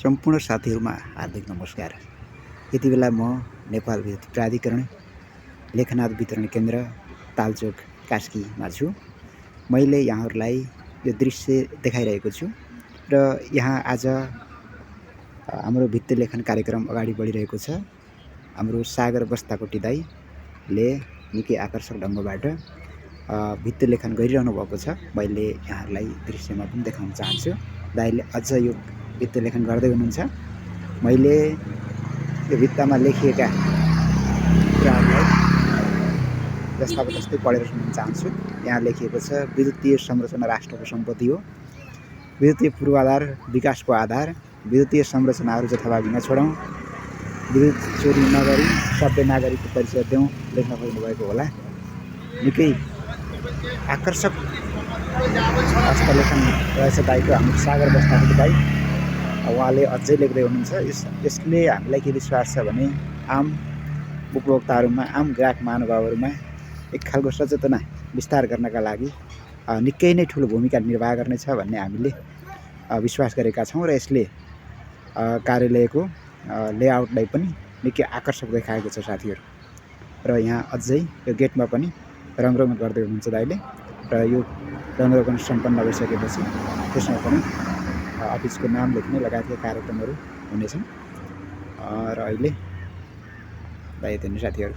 सम्पूर्ण साथीहरुमा हार्दिक नमस्कार। यति बेला म नेपाल विद्युत प्राधिकरण लेखनाथ वितरण केन्द्र तालचोक कास्कीमा छु। मैले यहाँहरुलाई यो दृश्य देखाइरहेको छु र यहाँ आज हाम्रो भित्ति लेखन कार्यक्रम अगाडि बढिरहेको छ। हाम्रो सागर बस्ताकोटी दाइले निकै आकर्षक ढंगबाट भित्ति लेखन गरिरहनु भएको छ। मैले यहाँहरुलाई दृश्यमा पनि देखाउन चाहन्छु। दाइले अझ यो भित्ति लेखन गर्दै हुनुहुन्छ। मैले यो भित्तामा लेखिएका कुराहरूलाई जस्ताको तस्तै पढेर सुनाउन चाहन्छु। यहाँ लेखिएको छ, विद्युतीय संरचना राष्ट्रको सम्पत्ति हो। विद्युतीय पूर्वाधार विकासको आधार। विद्युतीय संरचनाहरू जथाभावी नछोडौं। विद्युत चोरी नगरी सभ्य नागरिकको परिचय देऊ। लेख्न खोज्नुभएको होला। निकै आकर्षक हस्तलेखन रहेछ दाइको, हाम्रो सागर बस्ताकोटी दाइ। उहाँले अझै लेख्दै हुनुहुन्छ। यसले हामीलाई के विश्वास छ भने आम उपभोक्ताहरूमा, आम ग्राहक महानुभावहरूमा एक खालको सचेतना विस्तार गर्नका लागि निकै नै ठूलो भूमिका निर्वाह गर्नेछ भन्ने हामीले विश्वास गरेका छौं र यसले कार्यालयको लेआउटलाई पनि निकै आकर्षक देखाएको छ साथीहरु। र यहाँ अझै यो गेटमा पनि रङरोगन गर्दै हुनुहुन्छ दाइले र यो रङरोगन सम्पन्न भइसकेपछि त्यसमा पनि अफिसको नाम लेख्ने लगायतका कार्यक्रमहरू हुनेछन्। र अहिले दाइ यति नै साथीहरु।